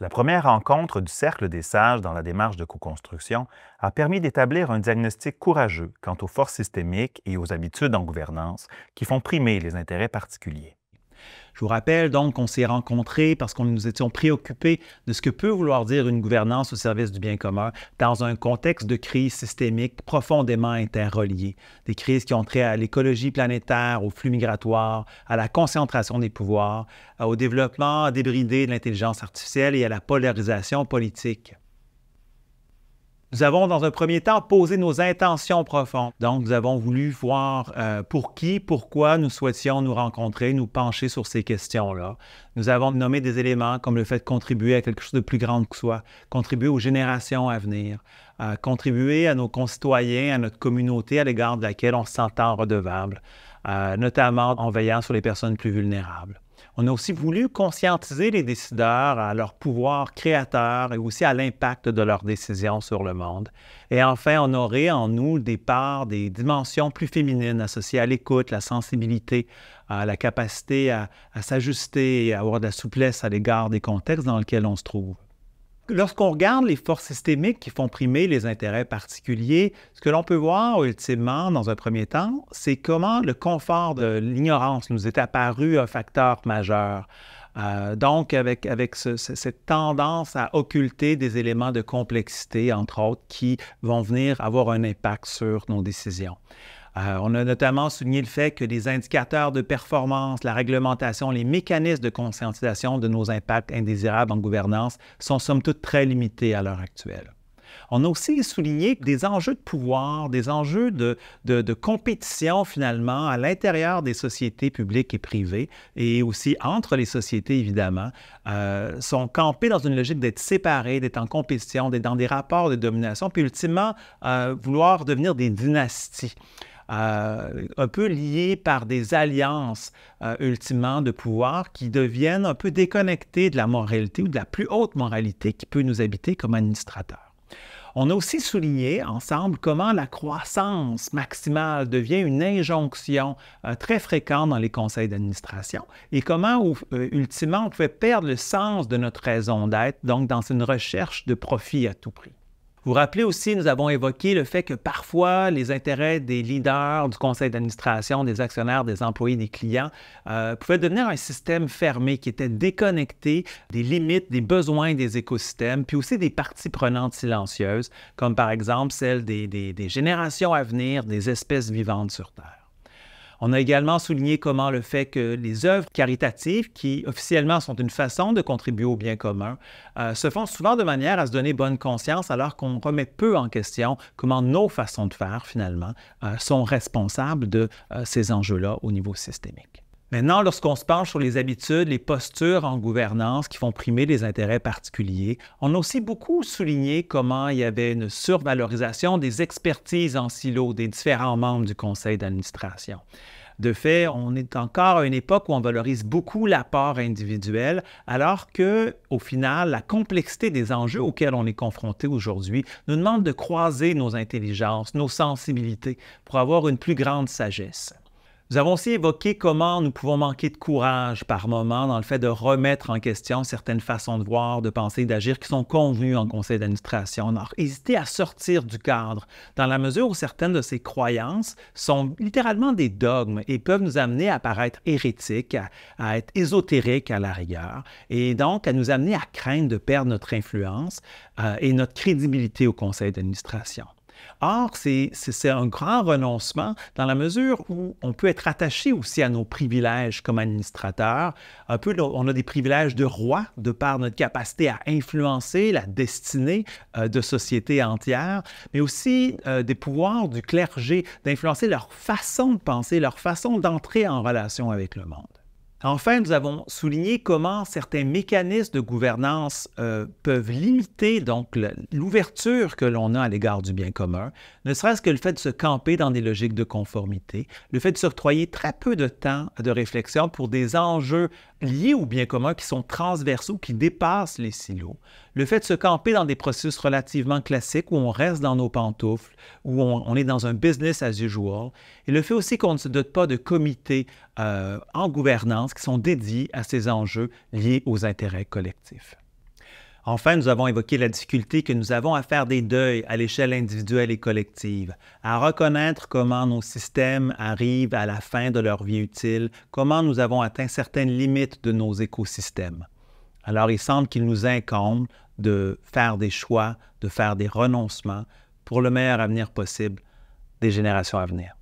La première rencontre du Cercle des sages dans la démarche de co-construction a permis d'établir un diagnostic courageux quant aux forces systémiques et aux habitudes en gouvernance qui font primer les intérêts particuliers. Je vous rappelle donc qu'on s'est rencontrés parce qu'on nous étions préoccupés de ce que peut vouloir dire une gouvernance au service du bien commun dans un contexte de crise systémique profondément interreliée. Des crises qui ont trait à l'écologie planétaire, aux flux migratoires, à la concentration des pouvoirs, au développement débridé de l'intelligence artificielle et à la polarisation politique. Nous avons, dans un premier temps, posé nos intentions profondes. Donc, nous avons voulu voir pour qui, pourquoi nous souhaitions nous rencontrer, nous pencher sur ces questions-là. Nous avons nommé des éléments comme le fait de contribuer à quelque chose de plus grand que soi, contribuer aux générations à venir, contribuer à nos concitoyens, à notre communauté à l'égard de laquelle on se sent redevable, notamment en veillant sur les personnes plus vulnérables. On a aussi voulu conscientiser les décideurs à leur pouvoir créateur et aussi à l'impact de leurs décisions sur le monde. Et enfin, honorer en nous des parts, des dimensions plus féminines associées à l'écoute, la sensibilité, à la capacité à s'ajuster et à avoir de la souplesse à l'égard des contextes dans lesquels on se trouve. Lorsqu'on regarde les forces systémiques qui font primer les intérêts particuliers, ce que l'on peut voir ultimement, dans un premier temps, c'est comment le confort de l'ignorance nous est apparu un facteur majeur. Donc, avec cette tendance à occulter des éléments de complexité, entre autres, qui vont venir avoir un impact sur nos décisions. On a notamment souligné le fait que les indicateurs de performance, la réglementation, les mécanismes de conscientisation de nos impacts indésirables en gouvernance sont somme toute très limités à l'heure actuelle. On a aussi souligné des enjeux de pouvoir, des enjeux de compétition finalement à l'intérieur des sociétés publiques et privées et aussi entre les sociétés évidemment, sont campés dans une logique d'être séparés, d'être en compétition, d'être dans des rapports de domination, puis ultimement vouloir devenir des dynasties. Un peu liés par des alliances ultimement de pouvoir qui deviennent un peu déconnectées de la moralité ou de la plus haute moralité qui peut nous habiter comme administrateurs. On a aussi souligné ensemble comment la croissance maximale devient une injonction très fréquente dans les conseils d'administration et comment, ultimement, on pouvait perdre le sens de notre raison d'être, donc dans une recherche de profit à tout prix. Vous vous rappelez aussi, nous avons évoqué le fait que parfois les intérêts des leaders du conseil d'administration, des actionnaires, des employés, des clients pouvaient devenir un système fermé qui était déconnecté des limites, des besoins des écosystèmes, puis aussi des parties prenantes silencieuses, comme par exemple celles des générations à venir, des espèces vivantes sur Terre. On a également souligné comment le fait que les œuvres caritatives, qui officiellement sont une façon de contribuer au bien commun, se font souvent de manière à se donner bonne conscience alors qu'on remet peu en question comment nos façons de faire, finalement, sont responsables de ces enjeux-là au niveau systémique. Maintenant, lorsqu'on se penche sur les habitudes, les postures en gouvernance qui font primer les intérêts particuliers, on a aussi beaucoup souligné comment il y avait une survalorisation des expertises en silo des différents membres du conseil d'administration. De fait, on est encore à une époque où on valorise beaucoup l'apport individuel, alors que, au final, la complexité des enjeux auxquels on est confronté aujourd'hui nous demande de croiser nos intelligences, nos sensibilités pour avoir une plus grande sagesse. Nous avons aussi évoqué comment nous pouvons manquer de courage par moment dans le fait de remettre en question certaines façons de voir, de penser, d'agir qui sont convenues en conseil d'administration. Alors, hésiter à sortir du cadre dans la mesure où certaines de ces croyances sont littéralement des dogmes et peuvent nous amener à paraître hérétiques, à être ésotériques à la rigueur et donc à nous amener à craindre de perdre notre influence et notre crédibilité au conseil d'administration. Or, c'est un grand renoncement dans la mesure où on peut être attaché aussi à nos privilèges comme administrateurs. Un peu, on a des privilèges de roi de par notre capacité à influencer la destinée de sociétés entières, mais aussi des pouvoirs du clergé d'influencer leur façon de penser, leur façon d'entrer en relation avec le monde. Enfin, nous avons souligné comment certains mécanismes de gouvernance peuvent limiter donc l'ouverture que l'on a à l'égard du bien commun, ne serait-ce que le fait de se camper dans des logiques de conformité, le fait de s'octroyer très peu de temps de réflexion pour des enjeux liés au bien commun qui sont transversaux, qui dépassent les silos, le fait de se camper dans des processus relativement classiques où on reste dans nos pantoufles, où on est dans un business as usual, et le fait aussi qu'on ne se dote pas de comités en gouvernance qui sont dédiés à ces enjeux liés aux intérêts collectifs. Enfin, nous avons évoqué la difficulté que nous avons à faire des deuils à l'échelle individuelle et collective, à reconnaître comment nos systèmes arrivent à la fin de leur vie utile, comment nous avons atteint certaines limites de nos écosystèmes. Alors, il semble qu'il nous incombe de faire des choix, de faire des renoncements pour le meilleur avenir possible des générations à venir.